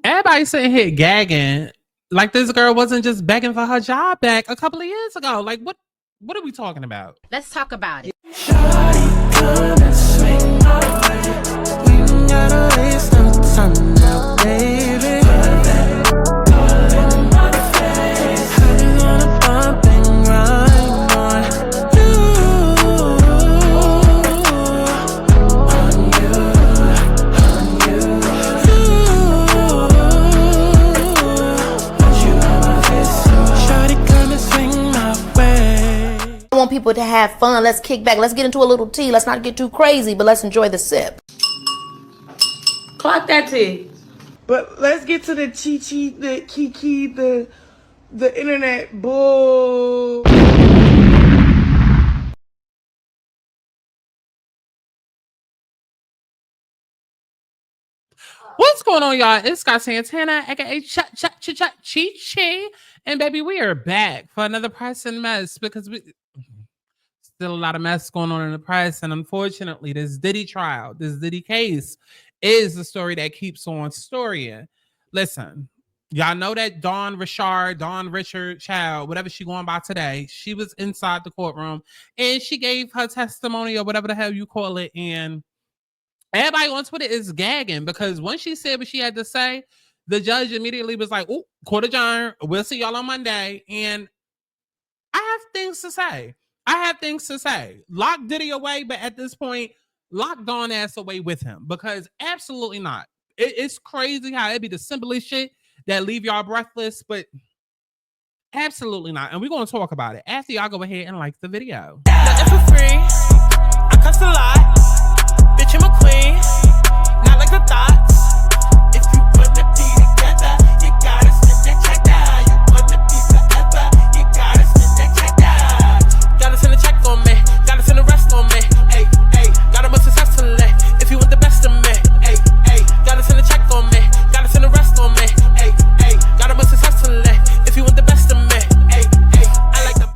Everybody sitting here gagging like this girl wasn't just begging for her job back a couple of years ago. Like, what are we talking about? Let's talk about it. Shawty, come and swing my way. We ain't gotta waste no time now, baby. Put that all in my face. I just wanna bump and grind on you. On you, on you. Want you on my face. Shawty, come and swing my way. I want people to have fun. Let's kick back. Let's get into a little tea. Let's not get too crazy, but let's enjoy the sip. Clock that tea. But let's get to the chi-chi, the kiki, the internet bull. What's going on, y'all? It's Scott Santana, aka Chi-Chi. And baby, we are back for another press and mess because we still a lot of mess going on in the press. And unfortunately, this Diddy trial, this Diddy case is the story that keeps on storying. Listen, y'all know that Dawn Richard Child, whatever she going by today, she was inside the courtroom and she gave her testimony or whatever the hell you call it. And everybody on Twitter is gagging because when she said what she had to say, the judge immediately was like, "Oh, court adjourned. We'll see y'all on Monday." And I have things to say. Lock Diddy away, but at this point, lock Dawn ass away with him because absolutely not. It's crazy how it be the simplest shit that leave y'all breathless, but absolutely not. And we're going to talk about it after y'all go ahead and like the video. Nothing for free. I cuss a lot. Bitch, I'm a queen. Not like the thoughts. If you wanna be together, you gotta spend that check down. You wanna be forever, you gotta spend that check down. Gotta send a check on me. Gotta send the rest on me. Hey, hey. Gotta move successfully. If you want the best of me. Hey, hey. Gotta send a check on me. Gotta send the rest on me. Hey, hey. Gotta move successfully. If you want the best of me. Hey, hey. I like the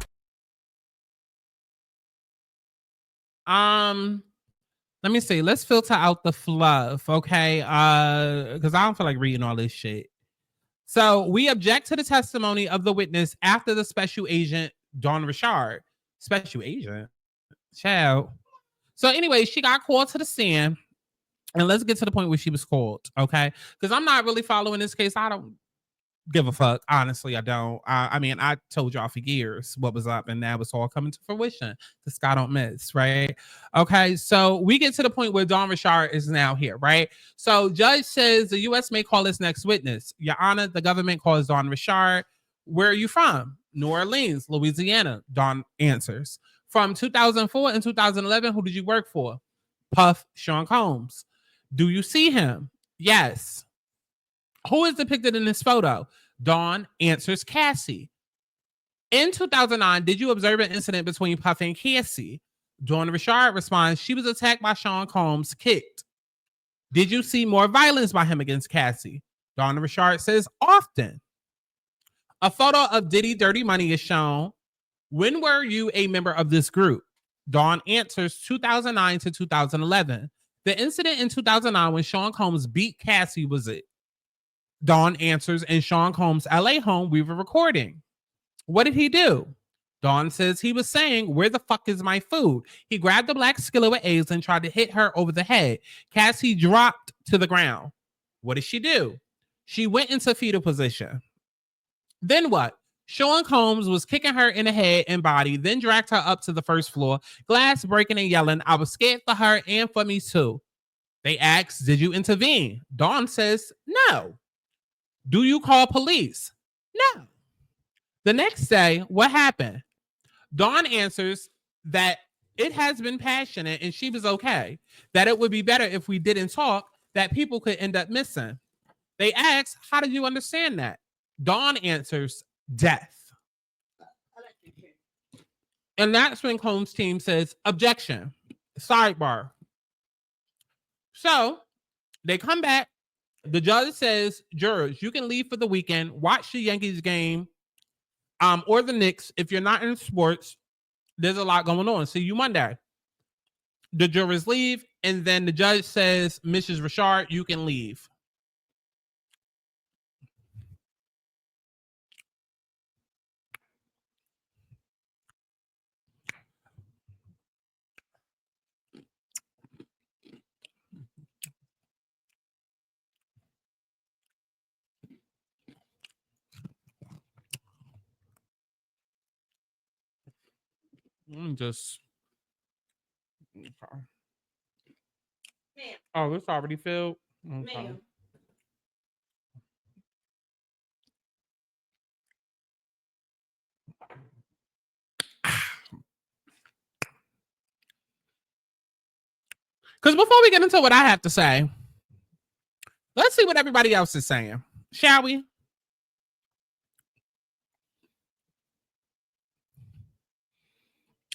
Let me see. Let's filter out the fluff, okay? Because I don't feel like reading all this shit. So we object to the testimony of the witness after the special agent, Dawn Richard. Special agent? Child. So anyway, she got called to the stand. And let's get to the point where she was called, okay? Because I'm not really following this case. I don't give a fuck. Honestly, I don't. I mean, I told y'all for years what was up, and now it's all coming to fruition. The sky don't miss, right? Okay, so we get to the point where Dawn Richard is now here, right? So judge says the U.S. may call this next witness. Your Honor, the government calls Dawn Richard. Where are you from? New Orleans, Louisiana. Dawn answers. From 2004 and 2011, who did you work for? Puff Sean Combs. Do you see him? Yes. Who is depicted in this photo? Dawn answers CASSIE. In 2009, did you observe an incident between Puff and CASSIE? Dawn Richard responds, she was attacked by Sean Combs, kicked. Did you see more violence by him against CASSIE? Dawn Richard says, often. A photo of Diddy Dirty Money is shown. When were you a member of this group? Dawn answers 2009 to 2011. The incident in 2009 when Sean Combs beat CASSIE was it? Dawn answers, in Sean Combs' LA home, we were recording. What did he do? Dawn says he was saying, where the fuck is my food? He grabbed the black skillet with eggs and tried to hit her over the head. CASSIE dropped to the ground. What did she do? She went into fetal position. Then what? Sean Combs was kicking her in the head and body, then dragged her up to the first floor, glass breaking and yelling, I was scared for her and for me too. They asked, did you intervene? Dawn says, no. Do you call police? No. The next day, what happened? Dawn answers that it has been passionate and she was okay, that it would be better if we didn't talk, that people could end up missing. They asked, how did you understand that? Dawn answers, death. And that's when Combs' team says, objection, sidebar. So they come back. The judge says, jurors, you can leave for the weekend, watch the Yankees game, or the Knicks. If you're not in sports, there's a lot going on. See you Monday. The jurors leave, and then the judge says, Mrs. Richard, you can leave. Just. Oh, it's already filled. Okay. Because before we get into what I have to say, let's see what everybody else is saying, shall we?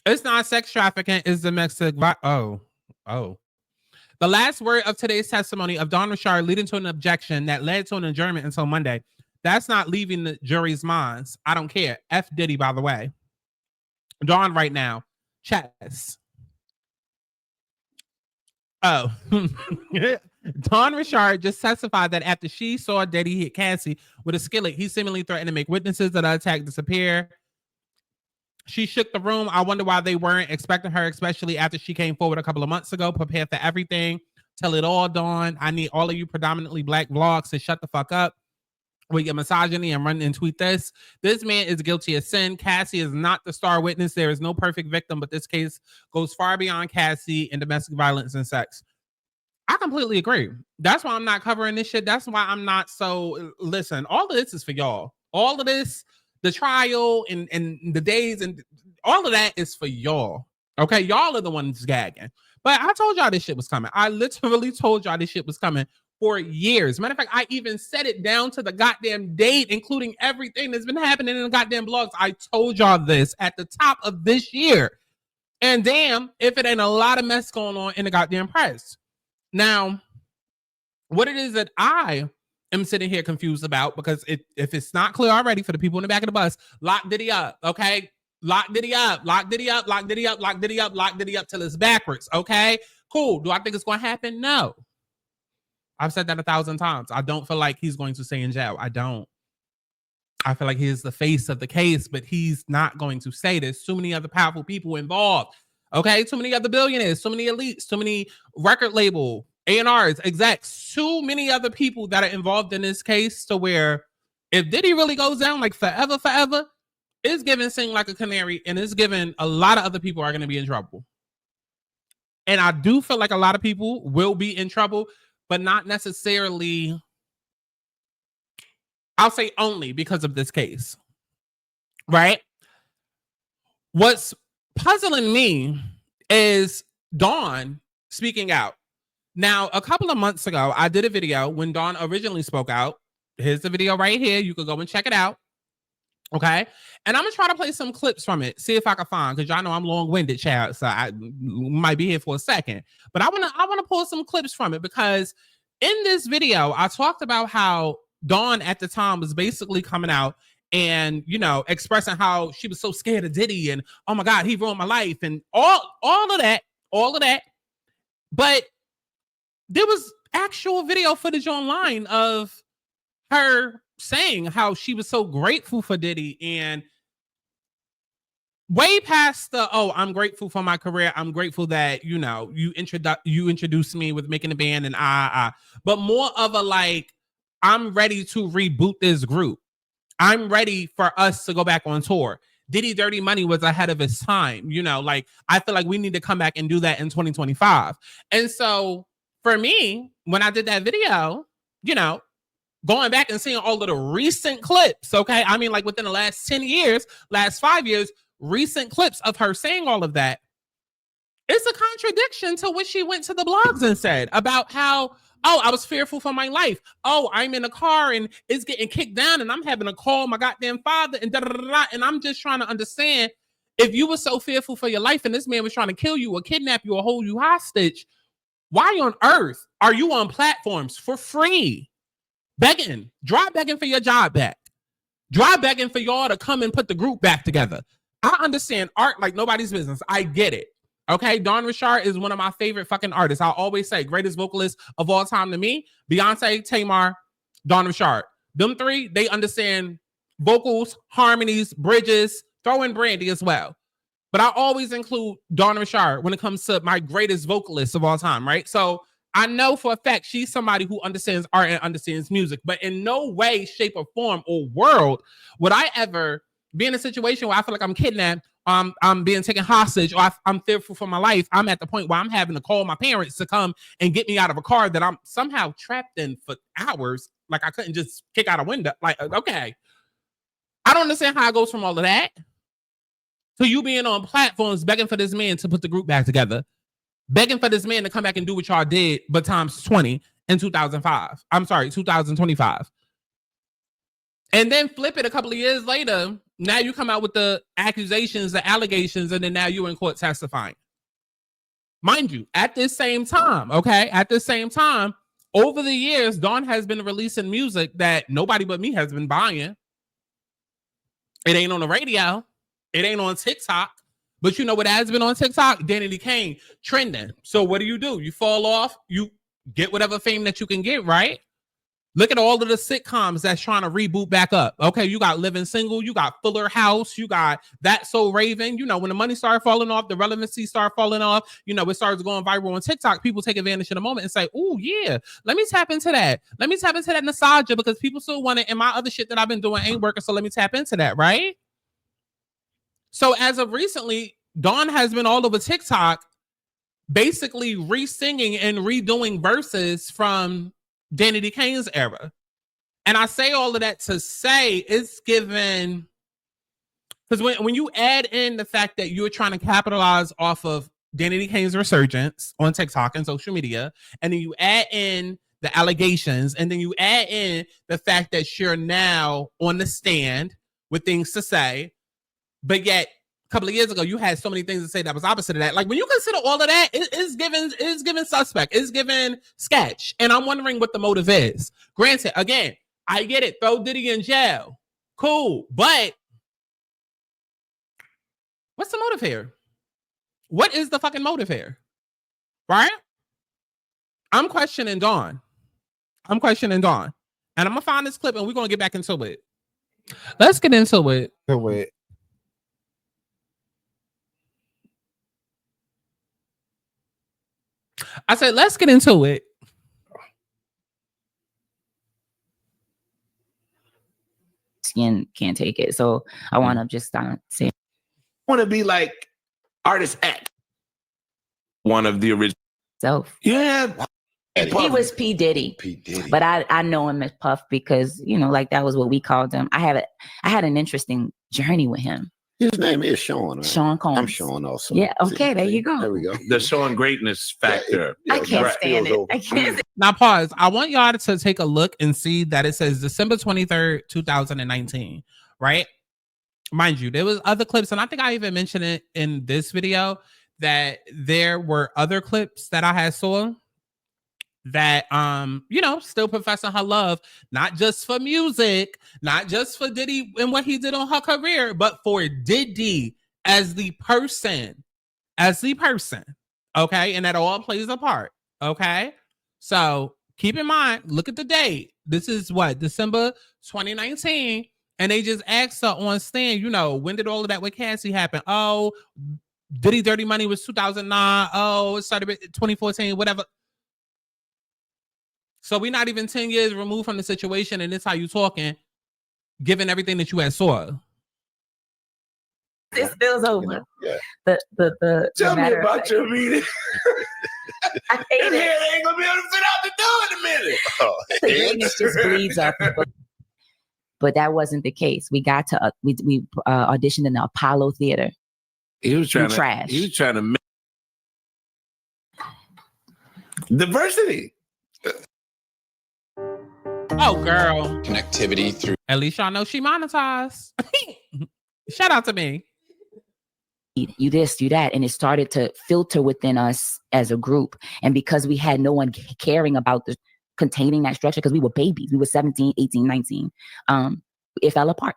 It's not sex trafficking, it's domestic violence. Oh. The last word of today's testimony of Dawn Richard leading to an objection that led to an adjournment until Monday. That's not leaving the jury's minds. I don't care. F Diddy, by the way. Dawn right now. Chess. Oh. Dawn Richard just testified that after she saw Diddy hit Cassie with a skillet, he seemingly threatened to make witnesses that attack disappear. She shook the room. I wonder why they weren't expecting her, especially after she came forward a couple of months ago, prepared for everything. Tell it all, Dawn. I need all of you predominantly black vlogs to shut the fuck up with your misogyny and run and tweet this. This man is guilty of sin. Cassie is not the star witness. There is no perfect victim, but this case goes far beyond Cassie in domestic violence and sex. I completely agree. That's why I'm not covering this shit. That's why I'm not so... Listen, all of this is for y'all. All of this... The trial and the days and all of that is for y'all. Okay, y'all are the ones gagging. But I told y'all this shit was coming. I literally told y'all this shit was coming for years. Matter of fact, I even set it down to the goddamn date, including everything that's been happening in the goddamn blogs. I told y'all this at the top of this year. And damn, if it ain't a lot of mess going on in the goddamn press. Now, what it is that I am sitting here confused about, because if it's not clear already for the people in the back of the bus, lock Diddy up, okay? Lock Diddy up, lock Diddy up, lock Diddy up, lock Diddy up, lock Diddy up till it's backwards, okay? Cool. Do I think it's going to happen? No. I've said that 1,000 times. I don't feel like he's going to stay in jail. I don't. I feel like he's the face of the case, but he's not going to stay. There's too many other powerful people involved, okay? Too many other billionaires, too many elites, too many record label A&Rs, execs, too many other people that are involved in this case to where if Diddy really goes down like forever, it's giving Sing like a canary, and it's giving a lot of other people are going to be in trouble. And I do feel like a lot of people will be in trouble, but not necessarily, I'll say only because of this case, right? What's puzzling me is Dawn speaking out. Now, a couple of months ago, I did a video when Dawn originally spoke out. Here's the video right here. You can go and check it out. Okay. And I'm going to try to play some clips from it. See if I can find, because y'all know I'm long-winded, child. So I might be here for a second. But I want to pull some clips from it, because in this video, I talked about how Dawn at the time was basically coming out and, you know, expressing how she was so scared of Diddy and, oh my God, he ruined my life and all of that. But there was actual video footage online of her saying how she was so grateful for Diddy, and way past the, oh, I'm grateful for my career. I'm grateful that, you know, you introduced me with making a band and but more of a like, I'm ready to reboot this group. I'm ready for us to go back on tour. Diddy Dirty Money was ahead of its time. You know, like, I feel like we need to come back and do that in 2025. And so for me, when I did that video, you know, going back and seeing all of the recent clips, okay? I mean, like within the last 10 years, last 5 years, recent clips of her saying all of that, it's a contradiction to what she went to the blogs and said about how, oh, I was fearful for my life. Oh, I'm in a car and it's getting kicked down and I'm having to call my goddamn father and da-da-da-da. And I'm just trying to understand, if you were so fearful for your life and this man was trying to kill you or kidnap you or hold you hostage, why on earth are you on platforms for free begging, dry begging for your job back, dry begging for y'all to come and put the group back together? I understand art like nobody's business. I get it. Okay, Dawn Richard is one of my favorite fucking artists. I'll always say greatest vocalist of all time to me. Beyonce, Tamar, Dawn Richard. Them three, they understand vocals, harmonies, bridges, throw in Brandy as well. But I always include Dawn Richard when it comes to my greatest vocalist of all time, right? So I know for a fact she's somebody who understands art and understands music, but in no way, shape, or form or world would I ever be in a situation where I feel like I'm kidnapped I'm being taken hostage, or I'm fearful for my life, I'm at the point where I'm having to call my parents to come and get me out of a car that I'm somehow trapped in for hours. Like I couldn't just kick out a window. Like, okay. I don't understand how it goes from all of that to you being on platforms begging for this man to put the group back together, begging for this man to come back and do what y'all did, but times 20 in 2005. I'm sorry, 2025. And then flip it a couple of years later. Now you come out with the accusations, the allegations, and then now you're in court testifying. Mind you, at this same time, okay? At the same time, over the years, Dawn has been releasing music that nobody but me has been buying. It ain't on the radio. It ain't on TikTok. But you know what has been on TikTok? Danity Kane trending. So what do? You fall off. You get whatever fame that you can get, right? Look at all of the sitcoms that's trying to reboot back up. Okay, you got Living Single, you got Fuller House, you got That's So Raven. You know, when the money started falling off, the relevancy started falling off, you know, it starts going viral on TikTok. People take advantage of the moment and say, oh, yeah, let me tap into that. Let me tap into that nostalgia because people still want it, and my other shit that I've been doing ain't working, so let me tap into that, right? So as of recently, Dawn has been all over TikTok basically re-singing and redoing verses from Danity Kane's era. And I say all of that to say it's given, because when you add in the fact that you're trying to capitalize off of Danity Kane's resurgence on TikTok and social media, and then you add in the allegations, and then you add in the fact that you're now on the stand with things to say, but yet a couple of years ago you had so many things to say that was opposite of that. Like when you consider all of that, it's given suspect, it's given sketch, and I'm wondering what the motive is. Granted, again, I get it, throw Diddy in jail, cool, but what's the motive here? What is the fucking motive here? Right? I'm questioning Dawn. And I'm gonna find this clip and we're gonna get back into it. Let's get into it. Wait. I said, let's get into it. Skin can't take it. So I want to just say, I want to be like artist X, one of the original. Self. Yeah. He was P. Diddy. But I know him as Puff because, you know, like that was what we called him. I had an interesting journey with him. His name is Sean. Right? Sean Combs. I'm Sean also. Yeah. Okay. There you go. There we go. The Sean greatness factor. I can't stand it. I can't. Now pause. I want y'all to take a look and see that it says December 23rd, 2019, right? Mind you, there was other clips, and I think I even mentioned it in this video that there were other clips that I had saw that you know, still professing her love, not just for music, not just for Diddy and what he did on her career, but for Diddy as the person. Okay, and that all plays a part. Okay, so keep in mind, look at the date. This is what, December 2019, and they just asked her on stand, you know, when did all of that with Cassie happen? Oh, Diddy Dirty Money was 2009. Oh, it started in 2014, whatever. So we're not even 10 years removed from the situation, and this how you talking, given everything that you had saw. This spills over. Yeah. Tell me about your meeting. I hate it. They ain't gonna be able to fit out the door in a minute. The greatness just bleeds up. But that wasn't the case. We got to we auditioned in the Apollo Theater. He was trying to make diversity. Oh, girl. Connectivity through. At least y'all know she monetized. Shout out to me. You this, you that. And it started to filter within us as a group. And because we had no one caring about containing that structure, because we were babies. We were 17, 18, 19. It fell apart.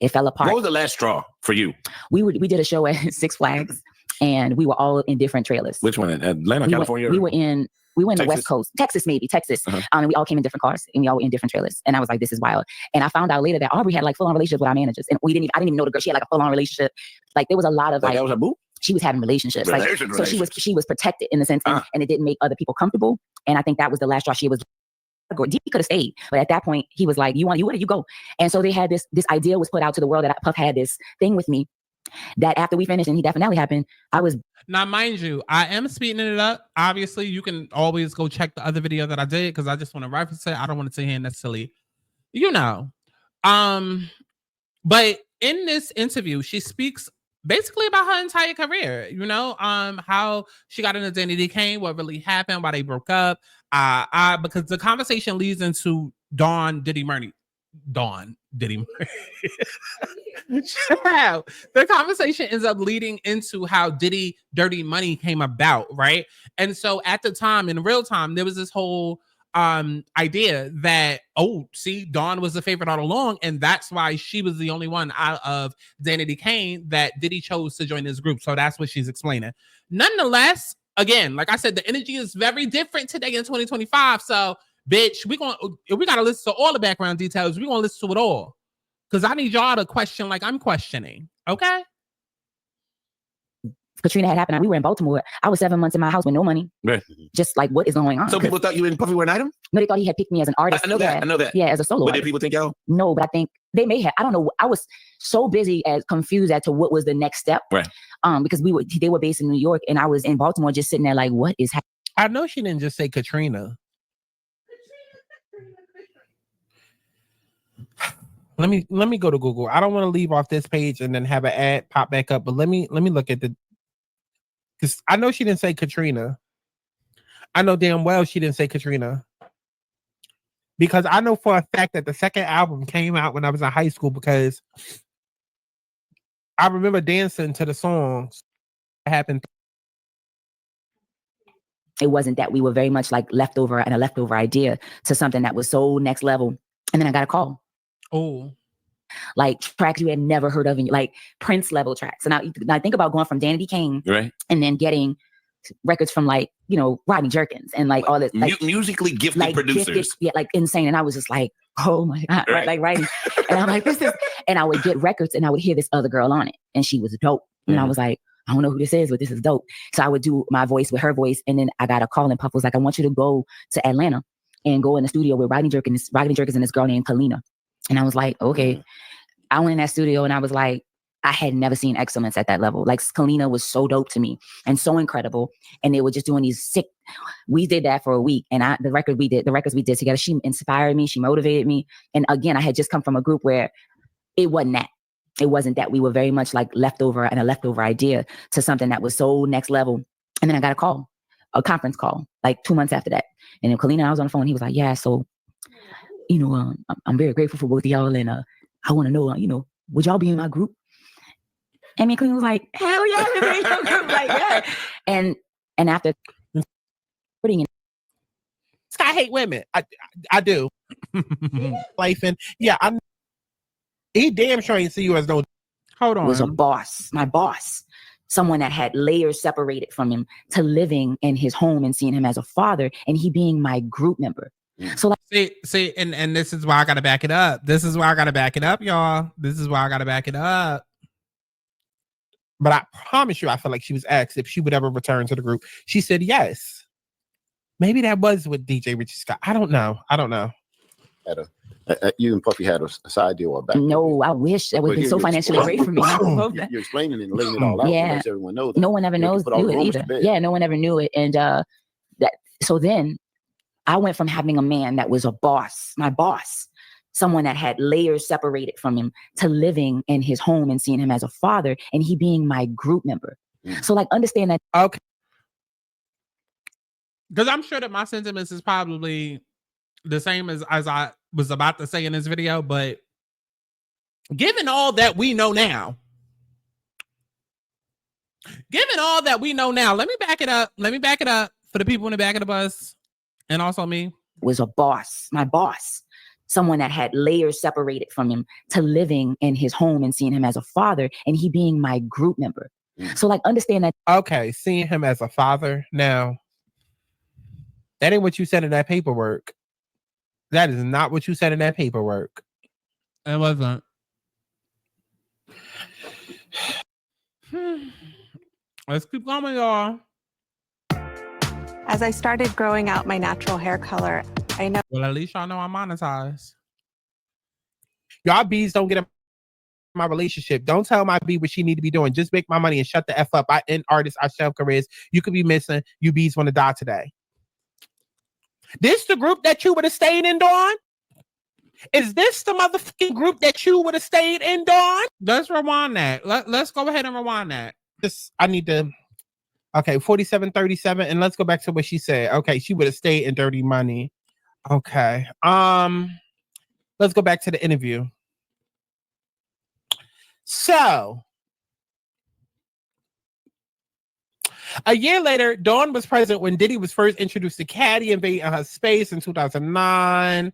What was the last straw for you? We did a show at Six Flags, and we were all in different trailers. Which one? Atlanta, California? We were in the West Coast, Texas, and we all came in different cars, and we all were in different trailers. And I was like, this is wild. And I found out later that Aubrey had like full-on relationships with our managers, and I didn't even know the girl. She had like a full-on relationship. Like there was a lot of like that was a boo? She was having relationships. Like, so she was protected in the sense, and it didn't make other people comfortable. And I think that was the last straw. She was. Diddy could have stayed, but at that point he was like, "You want you? Where do you go?" And so they had this idea was put out to the world that Puff had this thing with me, that after we finished and he definitely happened, I was Now, mind you, I am speeding it up. Obviously, you can always go check the other video that I did because I just want to reference it. I don't want to sit here necessarily, you know. But in this interview, she speaks basically about her entire career, you know, how she got into Danity Kane, what really happened, why they broke up. Because the conversation leads into Diddy Murray. The conversation ends up leading into how Diddy Dirty Money came about, right? And so at the time, in real time, there was this whole idea that, oh, see, Dawn was the favorite all along, and that's why she was the only one out of Danity Kane that Diddy chose to join this group. So that's what she's explaining. Nonetheless, again, like I said, the energy is very different today in 2025. So, bitch, we gotta listen to all the background details. We're gonna listen to it all. Because I need y'all to question like I'm questioning. Okay. Katrina had happened. We were in Baltimore. I was 7 months in my house with no money. Right. Just like, what is going on? So people thought you and Puffy were an item? No, they thought he had picked me as an artist. I know that. Yeah, as a solo But did artist. people think y'all? No, but I think they may have. I don't know. I was so busy confused as to what was the next step. Right. Because they were based in New York and I was in Baltimore just sitting there like, what is happening? I know she didn't just say Katrina. Let me go to Google. I don't want to leave off this page and then have an ad pop back up, but let me look at because I know she didn't say Katrina. I know damn well she didn't say Katrina. Because I know for a fact that the second album came out when I was in high school because I remember dancing to the songs that happened. It wasn't that we were very much like leftover and a leftover idea to something that was so next level. And then I got a call. Oh, like tracks you had never heard of, like Prince level tracks. And I think about going from Danity Kane, right, and then getting records from like, you know, Rodney Jerkins and like all this like, musically gifted like producers, like insane. And I was just like, oh my god, right. Like writing, and I'm like, this is. And I would get records and I would hear this other girl on it, and she was dope. And I was like, I don't know who this is, but this is dope. So I would do my voice with her voice, and then I got a call, and Puff was like, I want you to go to Atlanta and go in the studio with Rodney Jerkins and this girl named Kalina. And I was like, okay. I went in that studio and I was like, I had never seen excellence at that level. Like Kalina was so dope to me and so incredible. And they were just doing these sick. We did that for a week. And the records we did together, she inspired me. She motivated me. And again, I had just come from a group where it wasn't that. It wasn't that. We were very much like leftover and a leftover idea to something that was so next level. And then I got a conference call, like 2 months after that. And then Kalina, I was on the phone. He was like, yeah, so, you know, I'm very grateful for both of y'all. And I want to know, you know, would y'all be in my group? And me and Kalina was like, hell yeah, we're in your group. Like, yeah. And after putting in. I hate women. I do. Life and yeah, he damn sure ain't see you as no. Hold on. Was a boss, my boss. Someone that had layers separated from him to living in his home and seeing him as a father and he being my group member. So like see, and this is why I gotta back it up. This is why I gotta back it up, y'all. This is why I gotta back it up. But I promise you, I feel like she was asked if she would ever return to the group. She said yes. Maybe that was with DJ Richie Scott. I don't know. You and Puffy had a side deal back. No, I wish that would have been so financially great for me. You're explaining and laying it all out. Yeah, so everyone knows. No one ever knew it either. Yeah, no one ever knew it. And so then I went from having a man that was a boss, my boss, someone that had layers separated from him, to living in his home and seeing him as a father and he being my group member. So like understand that. Okay. Because I'm sure that my sentiments is probably the same as I was about to say in this video, but given all that we know now, let me back it up. Let me back it up for the people in the back of the bus and also me. Was a boss, my boss, someone that had layers separated from him to living in his home and seeing him as a father and he being my group member. So like understand that. Okay, seeing him as a father. Now, that ain't what you said in that paperwork. That is not what you said in that paperwork. It wasn't. Let's keep going, y'all. As I started growing out my natural hair color, I know. Well, at least y'all know I'm monetized. Y'all bees don't get a my relationship. Don't tell my B what she need to be doing. Just make my money and shut the F up. I end artists, I shelf careers. You could be missing. You bees want to die today. This the group that you would have stayed in, Dawn? Is this the motherfucking group that you would have stayed in, Dawn? Let's rewind that. Let's go ahead and rewind that. I need to. Okay, 4737, and let's go back to what she said. Okay, she would have stayed in Dirty Money. Okay. Let's go back to the interview. So, a year later, Dawn was present when Diddy was first introduced to Caddy invading her space in 2009.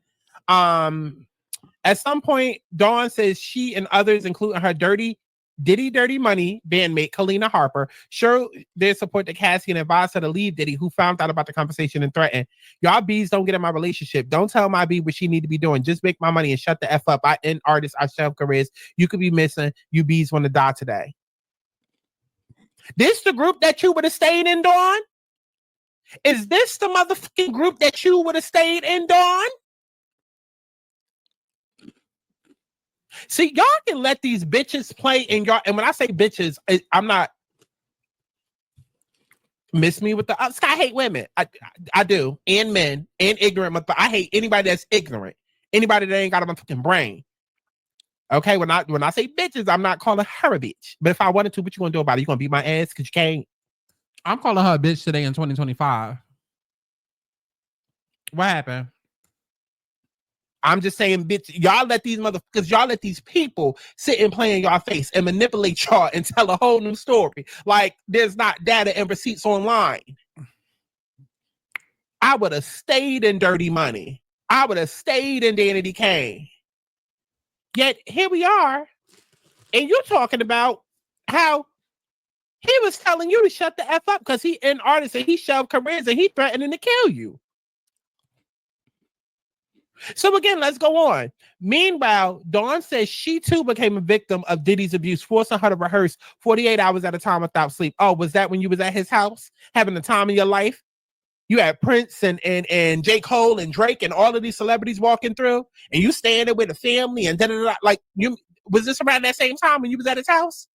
At some point, Dawn says she and others, including her Diddy Dirty Money bandmate Kalina Harper, showed their support to Cassie and advised her to leave Diddy, who found out about the conversation and threatened, y'all bees don't get in my relationship. Don't tell my bee what she need to be doing. Just make my money and shut the F up. I end artists, I shelf careers. You could be missing. You bees want to die today. This the group that you would have stayed in, Dawn? Is this the motherfucking group that you would have stayed in, Dawn? See, y'all can let these bitches play in y'all. And when I say bitches, I'm not miss me with the I hate women. I do, and men, and ignorant. But I hate anybody that's ignorant. Anybody that ain't got a motherfucking brain. Okay, when I say bitches, I'm not calling her a bitch. But if I wanted to, what you gonna do about it? You gonna beat my ass because you can't? I'm calling her a bitch today in 2025. What happened? I'm just saying, bitch, y'all let these motherfuckers, y'all let these people sit and play in y'all face and manipulate y'all and tell a whole new story. Like there's not data and receipts online. I would have stayed in Dirty Money. I would have stayed in Danity Kane. Yet here we are, and you're talking about how he was telling you to shut the F up because he an artist and he shoved careers and he threatening to kill you. So again, let's go on. Meanwhile, Dawn says she too became a victim of Diddy's abuse, forcing her to rehearse 48 hours at a time without sleep. Oh, was that when you was at his house having the time of your life? You had Prince and J. Cole and Drake and all of these celebrities walking through, and you standing with a family and da-da-da. Like, you was this around that same time when you was at his house?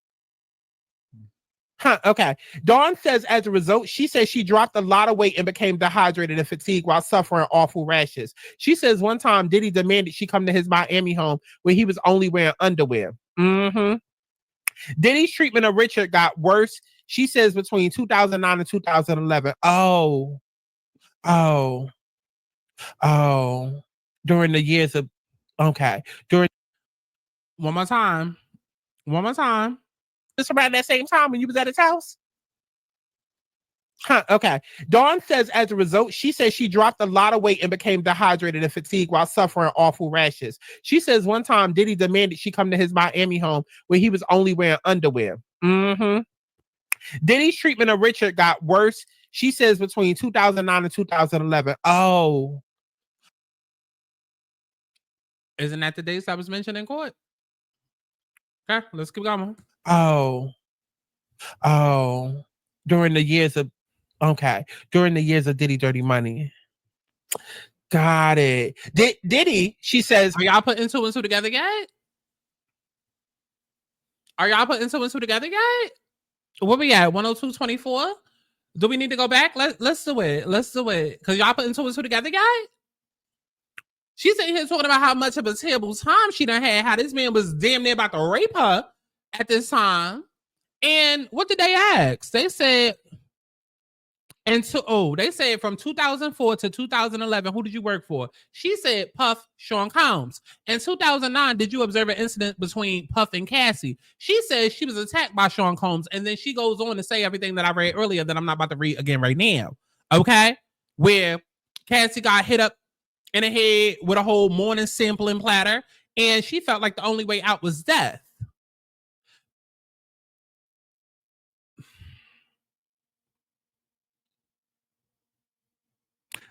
Huh, okay. Dawn says as a result, she says she dropped a lot of weight and became dehydrated and fatigued while suffering awful rashes. She says one time Diddy demanded she come to his Miami home where he was only wearing underwear. Diddy's treatment of Richard got worse, she says, between 2009 and 2011. During the years of, okay. One more time. This around that same time when you was at his house? Huh, okay. Dawn says as a result, she says she dropped a lot of weight and became dehydrated and fatigued while suffering awful rashes. She says one time Diddy demanded she come to his Miami home where he was only wearing underwear. Diddy's treatment of Richard got worse, she says, between 2009 and 2011. Oh. Isn't that the dates I was mentioning in court? Okay, let's keep going. Oh. During the years of Diddy Dirty Money. Got it. Diddy, she says, are y'all putting two and two together yet? What we at? 102.24? Do we need to go back? Let's do it. Because y'all putting two and two together yet? She's sitting here talking about how much of a terrible time she done had, how this man was damn near about to rape her at this time. And what did they ask? They said, they said from 2004 to 2011, who did you work for? She said Puff, Sean Combs. In 2009, did you observe an incident between Puff and Cassie? She says she was attacked by Sean Combs, and then she goes on to say everything that I read earlier that I'm not about to read again right now. Okay? Where Cassie got hit up in the head with a whole morning sampling platter, and she felt like the only way out was death.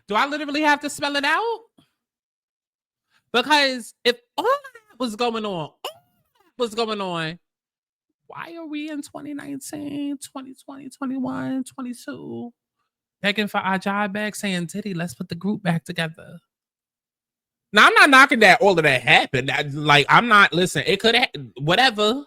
Do I literally have to spell it out? Because if all that was going on, why are we in 2019, 2020, 21, 22, begging for our job back, saying, Diddy, let's put the group back together? Now, I'm not knocking that all of that happened. I'm not, listen, it could have, whatever.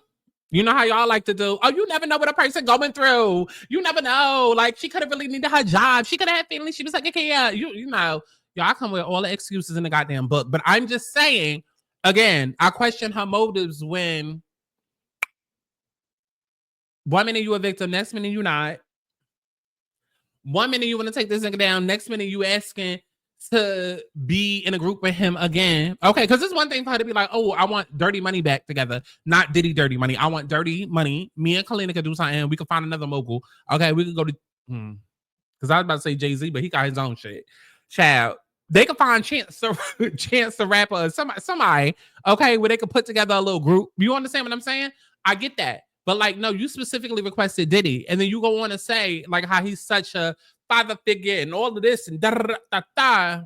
You know how y'all like to do. Oh, you never know what a person going through. You never know. Like, she could have really needed her job. She could have had feelings. She was like, okay, yeah, you know, y'all come with all the excuses in the goddamn book. But I'm just saying, again, I question her motives when one minute you a victim, next minute you not. One minute you want to take this nigga down, next minute you asking to be in a group with him again. Okay, because it's one thing for her to be like, oh, I want Dirty Money back together. Not Diddy Dirty Money. I want Dirty Money. Me and Kalina could do something. We could find another mogul. Okay, we could go to... Because I was about to say Jay-Z, but he got his own shit. Child. They could find Chance the Rapper or somebody, okay, where they could put together a little group. You understand what I'm saying? I get that. But like, no, you specifically requested Diddy. And then you go on to say like how he's such a father figure and all of this and da-da-da-da-da.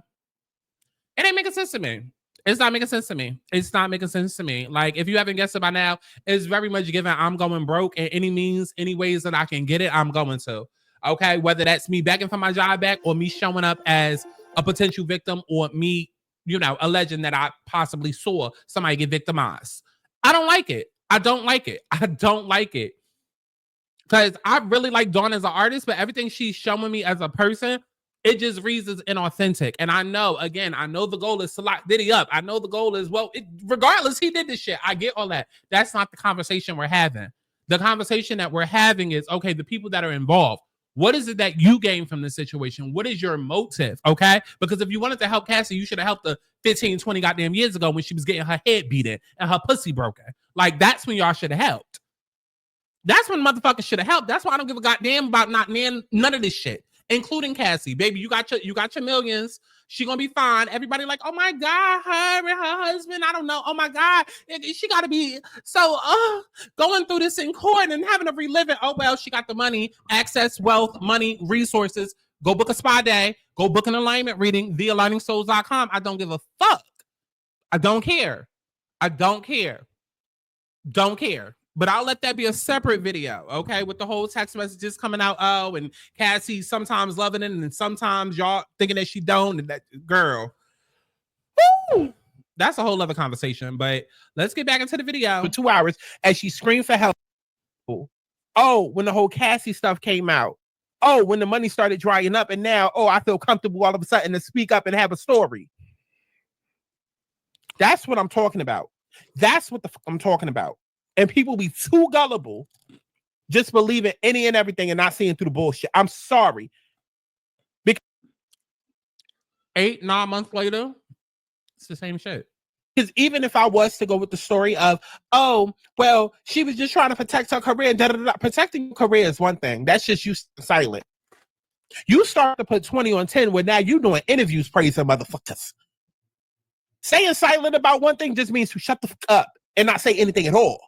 It ain't making sense to me. It's not making sense to me. It's not making sense to me. Like, if you haven't guessed it by now, it's very much given I'm going broke in any means, any ways that I can get it, I'm going to. Okay? Whether that's me begging for my job back or me showing up as a potential victim or me, you know, alleging that I possibly saw somebody get victimized. I don't like it. I don't like it. I don't like it. Because I really like Dawn as an artist, but everything she's showing me as a person, it just reads as inauthentic. And I know, again, I know the goal is to lock Diddy up. I know the goal is, well, regardless, he did this shit. I get all that. That's not the conversation we're having. The conversation that we're having is, okay, the people that are involved, what is it that you gain from this situation? What is your motive? Okay? Because if you wanted to help Cassie, you should have helped her 15, 20 goddamn years ago when she was getting her head beaten and her pussy broken. Like, that's when y'all should have helped. That's when motherfuckers should have helped. That's why I don't give a goddamn about none of this shit, including Cassie. Baby, you got your millions. She gonna be fine. Everybody like, oh my God, her and her husband, I don't know. Oh my God, she gotta be so going through this in court and having to relive it. Oh well, she got the money, access, wealth, money, resources. Go book a spa day. Go book an alignment reading, thealigningsouls.com. I don't give a fuck. I don't care. I don't care. Don't care. But I'll let that be a separate video, okay? With the whole text messages coming out, oh, and Cassie sometimes loving it, and sometimes y'all thinking that she don't, and that girl. Woo! That's a whole other conversation, but let's get back into the video. For 2 hours, as she screamed for help. Oh, when the whole Cassie stuff came out. Oh, when the money started drying up, and now, oh, I feel comfortable all of a sudden to speak up and have a story. That's what I'm talking about. That's what the fuck I'm talking about. And people be too gullible, just believing any and everything and not seeing through the bullshit. I'm sorry. Because 8-9 months later, it's the same shit. Because even if I was to go with the story of, oh, well, she was just trying to protect her career. Protecting your career is one thing. That's just you silent. You start to put 20 on 10 where now you doing interviews praising motherfuckers. Saying silent about one thing just means to shut the fuck up and not say anything at all.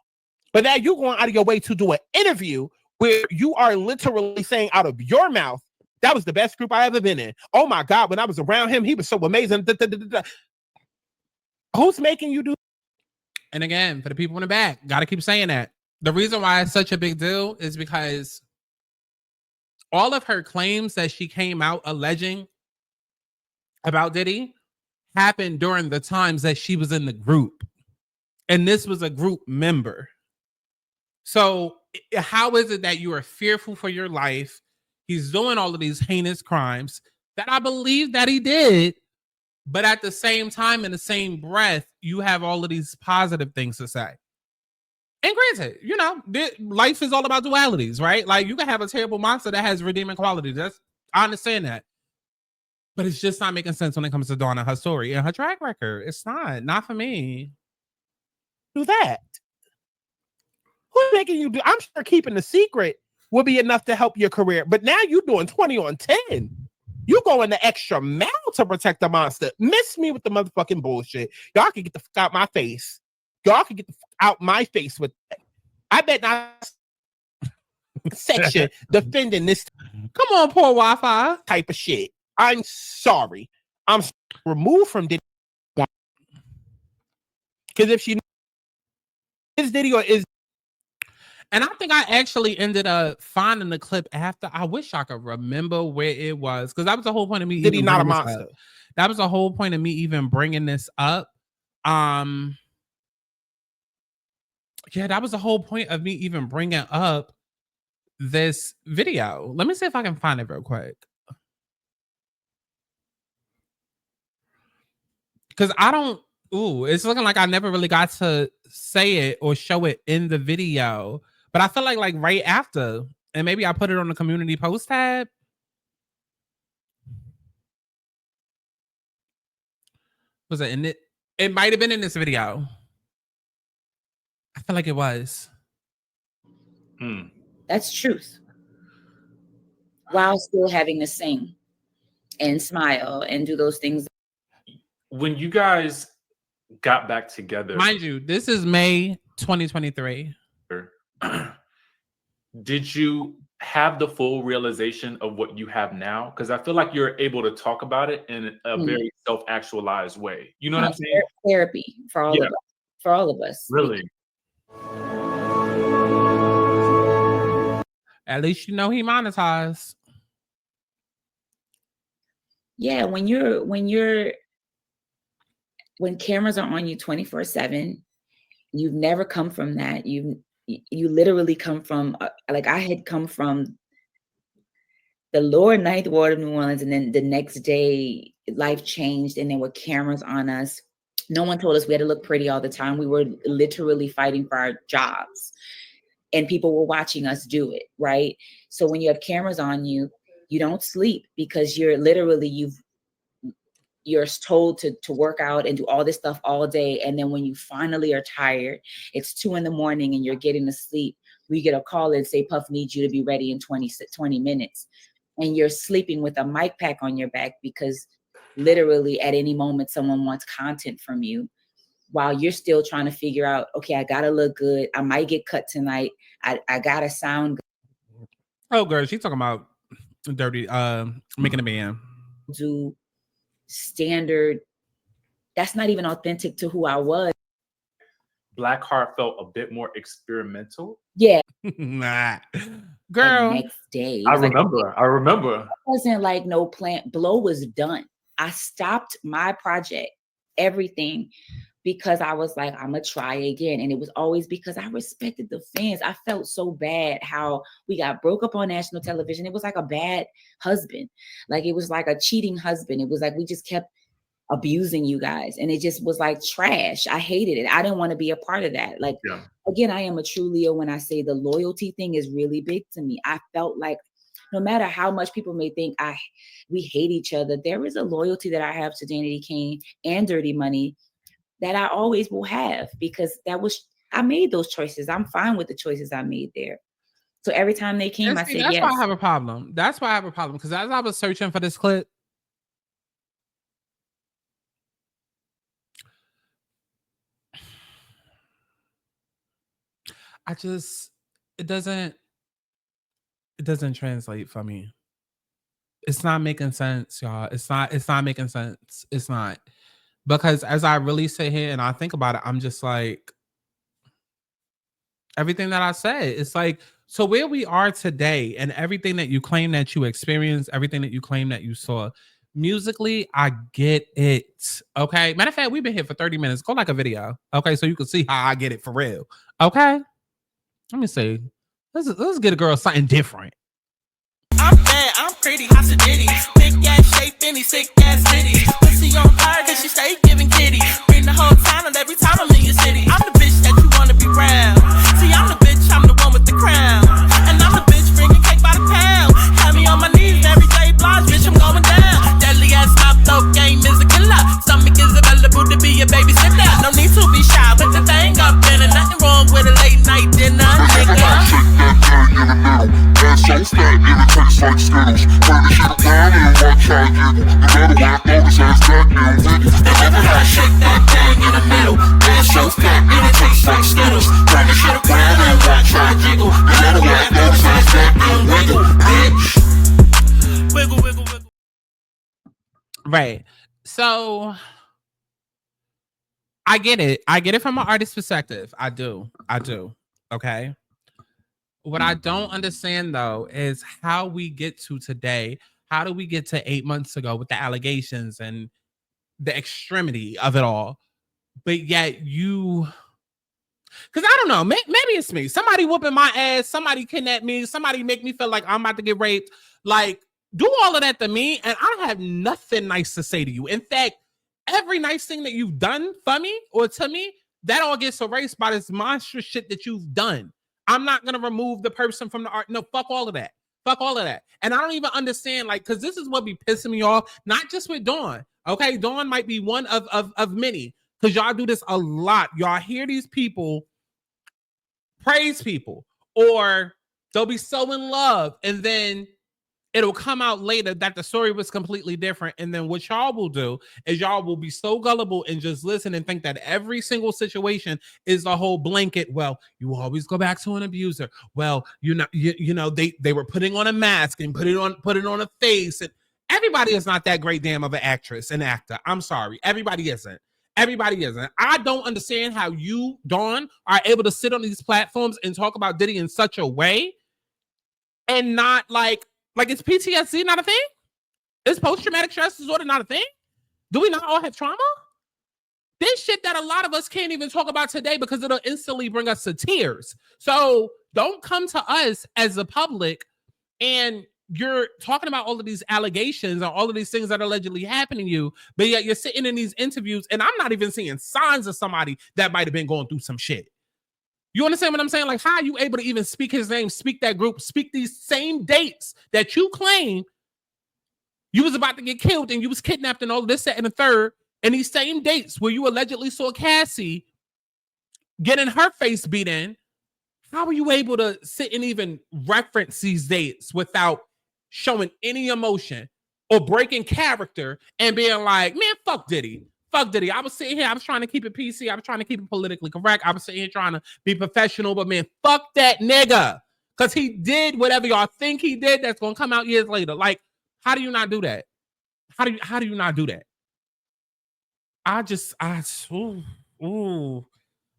But now you're going out of your way to do an interview where you are literally saying out of your mouth, that was the best group I ever been in. Oh my God, when I was around him, he was so amazing. Who's making you do? And again, for the people in the back, got to keep saying that. The reason why it's such a big deal is because all of her claims that she came out alleging about Diddy happened during the times that she was in the group. And this was a group member. So how is it that you are fearful for your life? He's doing all of these heinous crimes that I believe that he did. But at the same time, in the same breath, you have all of these positive things to say. And granted, you know, life is all about dualities, right? Like, you can have a terrible monster that has redeeming qualities. I understand that. But it's just not making sense when it comes to Dawn and her story and her track record. It's not for me. Do that. Who's making you do? I'm sure keeping the secret will be enough to help your career. But now you're doing 20 on 10. You going the extra mile to protect the monster. Miss me with the motherfucking bullshit. Y'all can get the fuck out my face. Y'all can get the fuck out my face with that. I bet not section defending this. Come on, poor Wi-Fi type of shit. I'm sorry. I'm removed from Diddy. Because if she is Diddy or is. And I think I actually ended up finding the clip after. I wish I could remember where it was, because that was the whole point of me. Diddy not a monster. That was the whole point of me even bringing this up. Yeah, that was the whole point of me even bringing up this video. Let me see if I can find it real quick. Because I don't, it's looking like I never really got to say it or show it in the video. But I feel like right after, and maybe I put it on the community post tab. Was it in it? It might have been in this video. I feel like it was. That's truth. While still having to sing and smile and do those things. When you guys got back together, mind you, this is May 2023. Did you have the full realization of what you have now? Because I feel like you're able to talk about it in a very self-actualized way. You know what I'm saying? Therapy for all of us. For all of us. Really? At least you know he monetized. Yeah, when cameras are on you 24/7, you've never come from that. You literally come from like I had come from the lower ninth ward of New Orleans, and then the next day life changed, and there were cameras on us. No one told us we had to look pretty all the time. We were literally fighting for our jobs, and people were watching us do it, right? So when you have cameras on you, you don't sleep because you're literally you're told to work out and do all this stuff all day. And then when you finally are tired, it's 2 a.m. and you're getting to sleep. We get a call and say, Puff needs you to be ready in 20 minutes. And you're sleeping with a mic pack on your back because literally at any moment, someone wants content from you while you're still trying to figure out, okay, I gotta look good. I might get cut tonight. I gotta sound good. Oh, girl, she's talking about dirty, making a band. Do standard, that's not even authentic to who I was. Blackheart felt a bit more experimental. Yeah. Nah. Girl. The next day. I remember. It wasn't like no plan. Blow was done. I stopped my project, everything, because I was like, I'm gonna try again. And it was always because I respected the fans. I felt so bad how we got broke up on national television. It was like a bad husband. Like it was like a cheating husband. It was like we just kept abusing you guys. And it just was like trash. I hated it. I didn't want to be a part of that. Like, again, I am a true Leo when I say the loyalty thing is really big to me. I felt like no matter how much people may think we hate each other, there is a loyalty that I have to Danity Kane and Dirty Money that I always will have, because I made those choices. I'm fine with the choices I made there. So every time they came, I said yes. That's why I have a problem. That's why I have a problem. Because as I was searching for this clip, it doesn't translate for me. It's not making sense, y'all. It's not making sense. It's not. Because as I really sit here and I think about it, I'm just like, everything that I said, it's like, so where we are today and everything that you claim that you experienced, everything that you claim that you saw, musically, I get it. Okay. Matter of fact, we've been here for 30 minutes. Go like a video. Okay. So you can see how I get it for real. Okay. Let me see. Let's get a girl something different. I'm bad, I'm pretty, hot to Diddy. Big ass shape, any sick ass city. Pussy on fire, cause she stay giving kitty. Bring the whole town and every time I'm in your city. I'm the bitch that you wanna be round. See, I'm the bitch, I'm the one with the crown. And I'm the bitch bringing cake by the pound. Have me on my knees every day, blinds, bitch, I'm going down. Deadly ass top dope game is a killer. Stomach is available to be a babysitter. No need to be shy, put the thing up in it. Nothing wrong with a late night dinner, nigga. So fat, it tastes like Skittles. Turn the shit down and watch how I giggle. You better walk notice ass back and wiggle. They never had to shake that thing in the middle. Ass so fat, it tastes like Skittles. Turn the shit down and watch how I giggle. You better walk notice ass back and wiggle, bitch. Wiggle, wiggle, wiggle. Right. So I get it. I get it from an artist's perspective. I do. Okay. What I don't understand, though, is how we get to today. How do we get to 8 months ago with the allegations and the extremity of it all, but yet you, because I don't know, maybe it's me. Somebody whooping my ass, somebody kidnap me, somebody make me feel like I'm about to get raped. Like, do all of that to me, and I have nothing nice to say to you. In fact, every nice thing that you've done for me or to me, that all gets erased by this monstrous shit that you've done. I'm not gonna remove the person from the art. No, fuck all of that. Fuck all of that. And I don't even understand, like, because this is what be pissing me off, not just with Dawn. Okay, Dawn might be one of many, because y'all do this a lot. Y'all hear these people praise people, or they'll be so in love, and then it'll come out later that the story was completely different. And then what y'all will do is y'all will be so gullible and just listen and think that every single situation is the whole blanket. Well, you always go back to an abuser. Well, you know, they were putting on a mask and put it on a face. And everybody is not that great damn of an actress and actor. I'm sorry. Everybody isn't. Everybody isn't. I don't understand how you, Dawn, are able to sit on these platforms and talk about Diddy in such a way and not like is PTSD not a thing? Is post-traumatic stress disorder not a thing? Do we not all have trauma? This shit that a lot of us can't even talk about today because it'll instantly bring us to tears. So don't come to us as the public and you're talking about all of these allegations or all of these things that are allegedly happening to you, but yet you're sitting in these interviews and I'm not even seeing signs of somebody that might have been going through some shit. You understand what I'm saying? Like, how are you able to even speak his name, speak that group, speak these same dates that you claim you was about to get killed and you was kidnapped and all of this, that, and the third, and these same dates where you allegedly saw Cassie getting her face beat in? How are you able to sit and even reference these dates without showing any emotion or breaking character and being like, man, fuck Diddy. Fuck Diddy. I was sitting here, I was trying to keep it PC. I was trying to keep it politically correct. I was sitting here trying to be professional, but man, fuck that nigga. Because he did whatever y'all think he did that's going to come out years later. Like, how do you not do that? How do you not do that?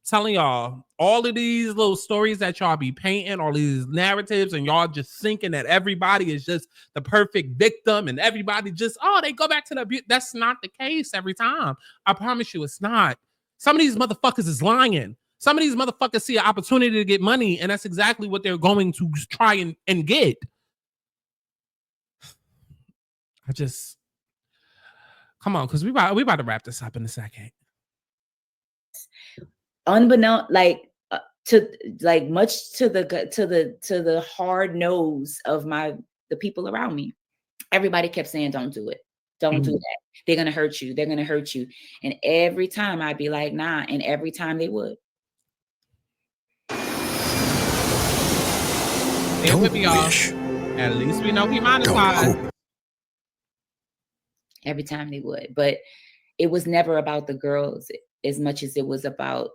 Telling y'all, all of these little stories that y'all be painting, all these narratives, and y'all just thinking that everybody is just the perfect victim and everybody just, they go back to the abuse. That's not the case every time. I promise you it's not. Some of these motherfuckers is lying. Some of these motherfuckers see an opportunity to get money, and that's exactly what they're going to try and get. Come on, because we about to wrap this up in a second. Unbeknown, much to the hard nose of the people around me, everybody kept saying, don't do it, don't do that, they're gonna hurt you, and every time I'd be like, nah, and every time they would. Stay with me, y'all. At least we know he monetized. Every time they would, but it was never about the girls as much as it was about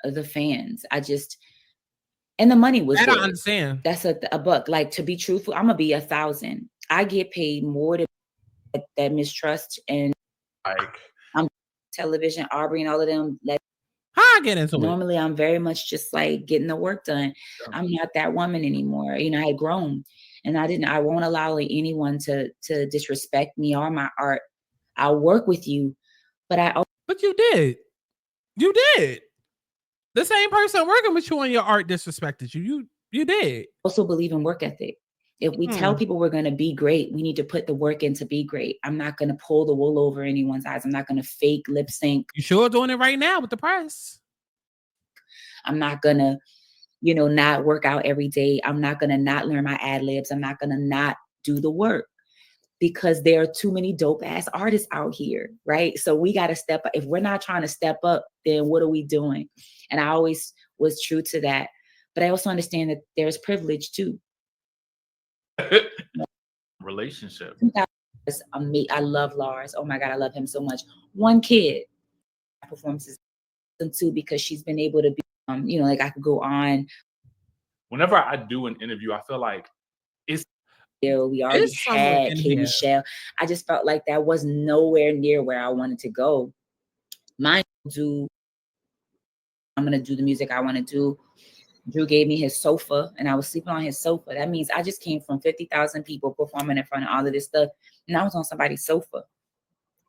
the fans. And the money was good. I don't understand. That's a buck. Like, to be truthful, I'm gonna be 1,000. I get paid more to that mistrust and like I'm television, Aubrey and all of them. How I get into normally I'm very much just like getting the work done. Yeah. I'm not that woman anymore. You know, I had grown and I won't allow anyone to disrespect me or my art. I'll work with you, but you did. You did. The same person working with you on your art disrespected you. You did. Also believe in work ethic. If we tell people we're going to be great, we need to put the work in to be great. I'm not going to pull the wool over anyone's eyes. I'm not going to fake lip sync. You sure doing it right now with the press. I'm not going to, not work out every day. I'm not going to not learn my ad libs. I'm not going to not do the work. Because there are too many dope ass artists out here, right? So we got to step up. If we're not trying to step up, then what are we doing? And I always was true to that. But I also understand that there's privilege too. Relationship. I love Lars. Oh my God, I love him so much. One kid performances too, because she's been able to be, I could go on. Whenever I do an interview, I feel like it's. We already had K Michelle. I just felt like that was nowhere near where I wanted to go. I'm gonna do the music I want to do. Drew gave me his sofa and I was sleeping on his sofa. That means I just came from 50,000 people performing in front of all of this stuff. And I was on somebody's sofa.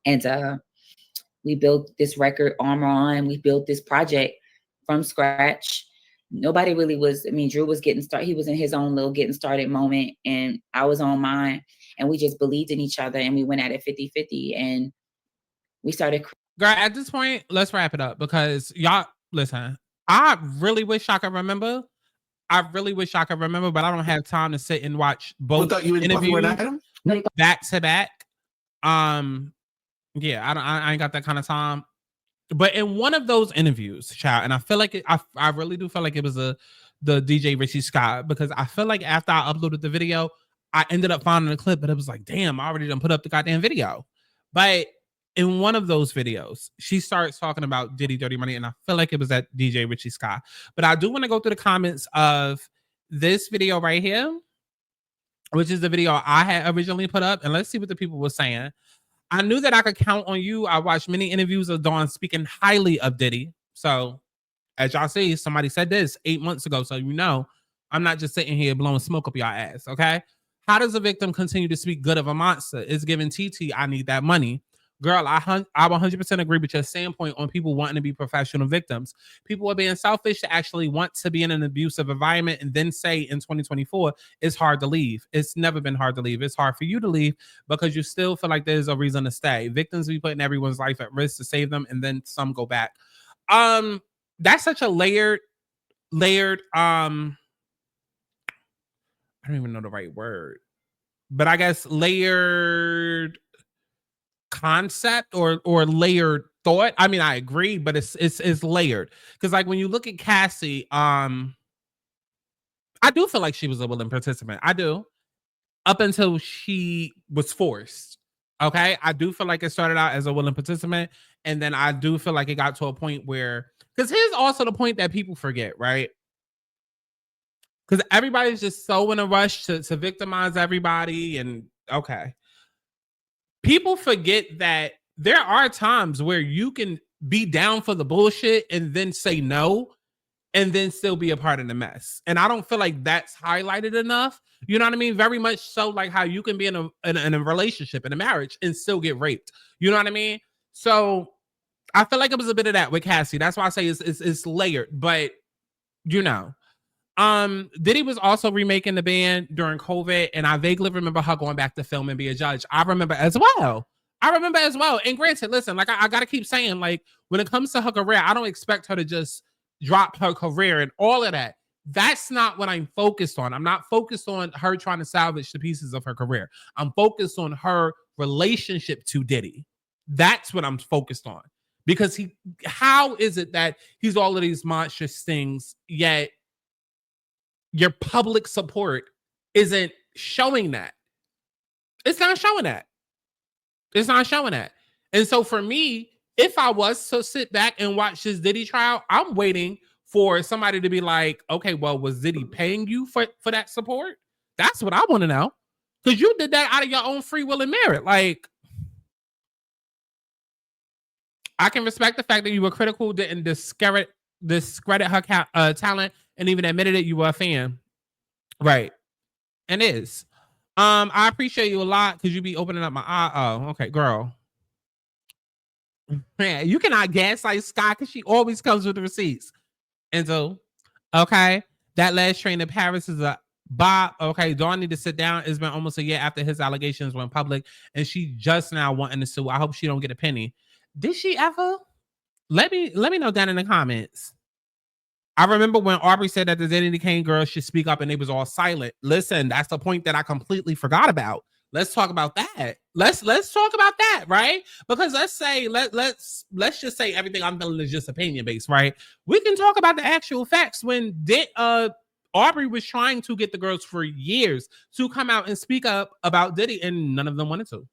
And We built this record, Armor On. We built this project from scratch. Nobody really was, I mean, Drew was getting started. He was in his own little getting started moment, and I was on mine. And we just believed in each other, and we went at it 50-50. And we started. Girl, at this point, let's wrap it up because y'all, listen, I really wish I could remember. I really wish I could remember, but I don't have time to sit and watch both interviews back to back. Yeah, I ain't got that kind of time. But in one of those interviews, child, and I feel like I really do feel like it was the DJ Richie Scott, because I feel like after I uploaded the video, I ended up finding a clip, but it was like, damn, I already done put up the goddamn video. But in one of those videos, she starts talking about Diddy Dirty Money, and I feel like it was that DJ Richie Scott. But I do want to go through the comments of this video right here, which is the video I had originally put up, and let's see what the people were saying. I knew that I could count on you. I watched many interviews of Dawn speaking highly of Diddy. So, as y'all see, somebody said this 8 months ago, so you know I'm not just sitting here blowing smoke up your ass, okay? How does a victim continue to speak good of a monster? It's giving TT, I need that money. Girl, I 100% agree with your standpoint on people wanting to be professional victims. People are being selfish to actually want to be in an abusive environment and then say in 2024, it's hard to leave. It's never been hard to leave. It's hard for you to leave because you still feel like there's a reason to stay. Victims be putting everyone's life at risk to save them, and then some go back. That's such a layered, I don't even know the right word, but I guess layered concept or layered thought. I mean, I agree, but it's layered, because like when you look at Cassie, I do feel like she was a willing participant. I do, up until she was forced. Okay, I do feel like it started out as a willing participant, and then I do feel like it got to a point where, because here's also the point that people forget, right? Because everybody's just so in a rush to victimize everybody, and okay. People forget that there are times where you can be down for the bullshit and then say no and then still be a part of the mess. And I don't feel like that's highlighted enough. You know what I mean? Very much so, like how you can be in a relationship, in a marriage, and still get raped. You know what I mean? So I feel like it was a bit of that with Cassie. That's why I say it's layered. But you know, Diddy was also remaking the band during COVID, and I vaguely remember her going back to film and be a judge. I remember as well. And granted, listen, like I gotta keep saying, like when it comes to her career, I don't expect her to just drop her career and all of that. That's not what I'm focused on. I'm not focused on her trying to salvage the pieces of her career. I'm focused on her relationship to Diddy. That's what I'm focused on. Because how is it that he's all of these monstrous things, yet your public support isn't showing that? It's not showing that. It's not showing that. And so for me, if I was to sit back and watch this Diddy trial, I'm waiting for somebody to be like, okay, well, was Diddy paying you for that support? That's what I want to know. Because you did that out of your own free will and merit. Like, I can respect the fact that you were critical, didn't discredit her talent, and even admitted it, you were a fan. Right. And is. I appreciate you a lot because you be opening up my eye. Oh, okay, girl. Man, you cannot gaslight Sky because she always comes with the receipts. And so, okay, that last train to Paris is a bop. Okay, Dawn need to sit down. It's been almost a year after his allegations went public, and she just now wanting to sue. I hope she don't get a penny. Did she ever? Let me know down in the comments. I remember when Aubrey said that the Danity Kane girls should speak up and they was all silent. Listen, that's the point that I completely forgot about. Let's talk about that. Let's talk about that, right? Because let's just say everything I'm feeling is just opinion based, right? We can talk about the actual facts. When Aubrey was trying to get the girls for years to come out and speak up about Diddy, and none of them wanted to.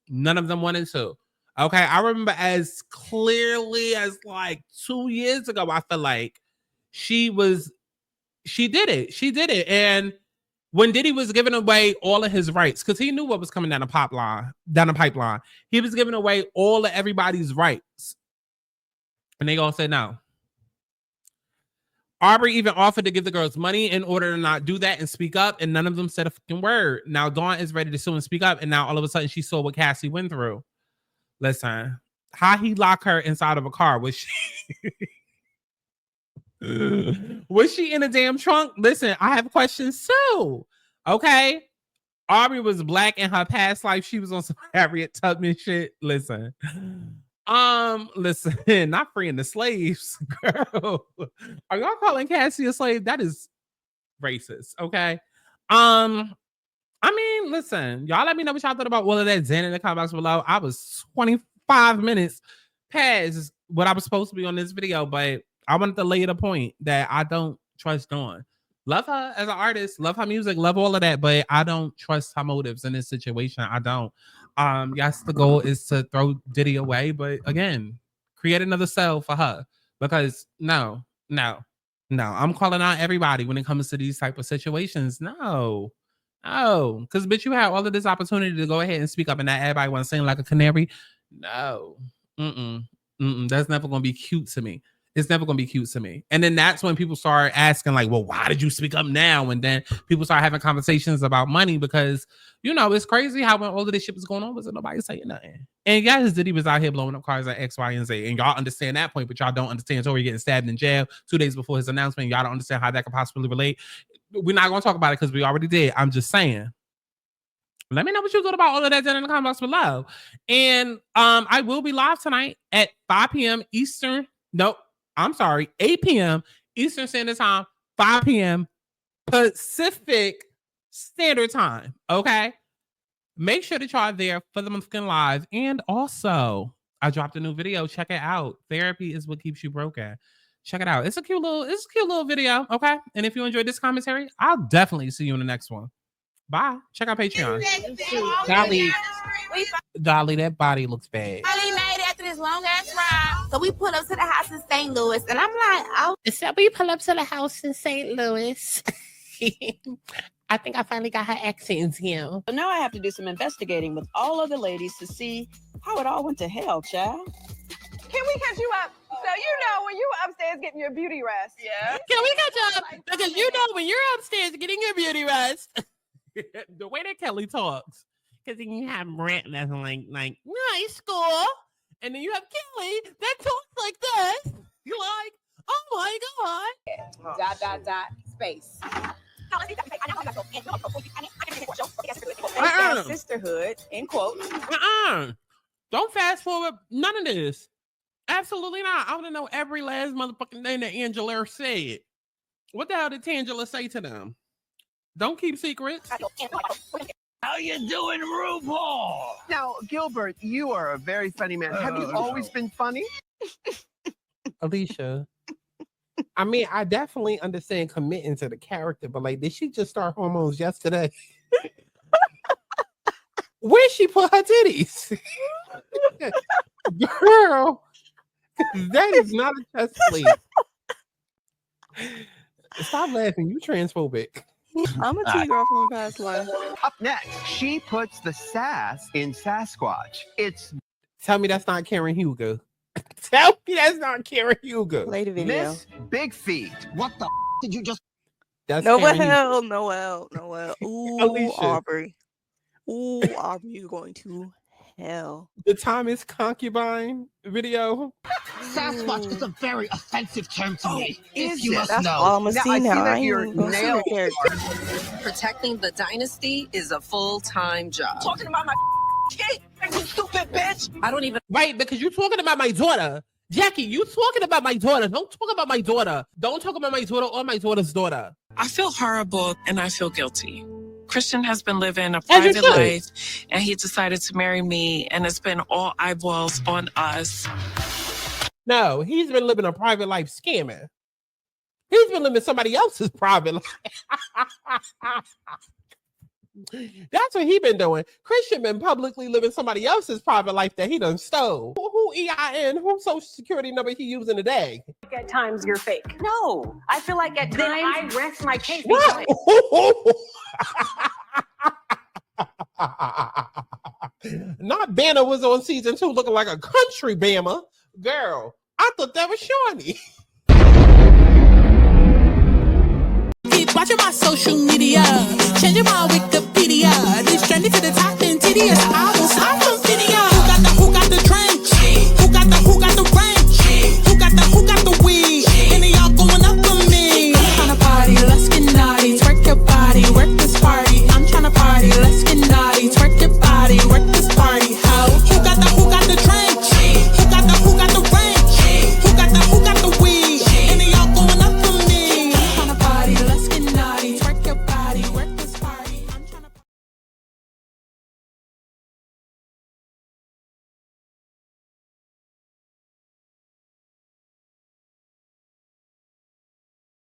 None of them wanted to. Okay, I remember as clearly as like 2 years ago, I feel like she did it. And when Diddy was giving away all of his rights, because he knew what was coming down the pipeline, he was giving away all of everybody's rights. And they all said no. Aubrey even offered to give the girls money in order to not do that and speak up, and none of them said a fucking word. Now Dawn is ready to sue and speak up, and now all of a sudden she saw what Cassie went through. Listen, How he locked her inside of a car? Was she was she in a damn trunk? Listen, I have questions too. Okay. Aubrey was black in her past life. She was on some Harriet Tubman shit. Listen. Listen, not freeing the slaves, girl. Are y'all calling Cassie a slave? That is racist, okay? I mean, listen, y'all let me know what y'all thought about all of that Zen in the comments below. I was 25 minutes past what I was supposed to be on this video, but I wanted to lay the point that I don't trust Dawn. Love her as an artist, love her music, love all of that, but I don't trust her motives in this situation. I don't. Yes, the goal is to throw Diddy away, but again, create another cell for her, because no, I'm calling out everybody when it comes to these type of situations. No, because bitch, you had all of this opportunity to go ahead and speak up, and that everybody want to sing like a canary. No, that's never gonna be cute to me. It's never gonna be cute to me. And then that's when people start asking, like, well, why did you speak up now? And then people start having conversations about money, because you know it's crazy how when all of this shit was going on, wasn't nobody saying nothing. And yes, Diddy was out here blowing up cars at X, Y, and Z. And y'all understand that point, but y'all don't understand Tory getting stabbed in jail 2 days before his announcement. Y'all don't understand how that could possibly relate. We're not gonna talk about it because we already did. I'm just saying. Let me know what you thought about all of that in the comments below. And I will be live tonight at 5 p.m. Eastern. Nope. I'm sorry, 8 p.m. Eastern Standard Time, 5 p.m. Pacific Standard Time. Okay. Make sure that y'all are there for the motherfucking live. And also, I dropped a new video. Check it out. Therapy is what keeps you broken. Check it out. It's a cute little video. Okay. And if you enjoyed this commentary, I'll definitely see you in the next one. Bye. Check out Patreon. Dolly, that body looks bad. Dolly made it after this long ass ride. So we pull up to the house in St. Louis, and I'm like, oh. So we pull up to the house in St. Louis. I think I finally got her accents here. So now I have to do some investigating with all of the ladies to see how it all went to hell, child. Can we catch you up? So you know when you were upstairs getting your beauty rest. Yeah. Can we catch up? Because you know when you're upstairs getting your beauty rest. The way that Kelly talks, because then you have Brent that's like nice school, and then you have Kelly that talks like this. You're like, oh my god. ... Space. Sisterhood, in quotes. Don't fast forward none of this. Absolutely not. I want to know every last motherfucking thing that Angela said. What the hell did Tangela say to them? Don't keep secrets. How you doing, RuPaul? Now, Gilbert, you are a very funny man. Have you always been funny? Alicia, I mean, I definitely understand committing to the character, but like, did she just start hormones yesterday? Where she put her titties? Girl, that is not a test, please. Stop laughing. You transphobic. I'm a T-girl from a past life. Up next, she puts the sass in Sasquatch. Tell me that's not Karen Hugo. Tell me that's not Karen Hugo. Play the video. Miss Big Feet. What the did you just? That's Noel. Ooh, Alicia. Aubrey. Ooh, Aubrey, you're going to hell. The Thomas Concubine video. Sasquatch is a very offensive term to me. Is You it? must That's know. all I'm Now, seeing I see now. that I ain't your even gonna see nail your character. Protecting the dynasty is a full-time job. Talking about my shit, you stupid bitch. I don't even. Right, because you're talking about my daughter. Jackie, you talking about my daughter. Don't talk about my daughter. Don't talk about my daughter or my daughter's daughter. I feel horrible and I feel guilty. Christian has been living a private life and he decided to marry me, and it's been all eyeballs on us. No, he's been living a private life scamming. He's been living somebody else's private life. That's what he been doing. Christian been publicly living somebody else's private life that he done stole. Who EIN, who social security number he using today? At times you're fake. No, I feel like at times I rest my case. Not Banner was on season 2 looking like a country Bama. Girl, I thought that was Shawnee. Keep watching my social media, changing my Wikipedia. This journey to the top and tedious. I will stop.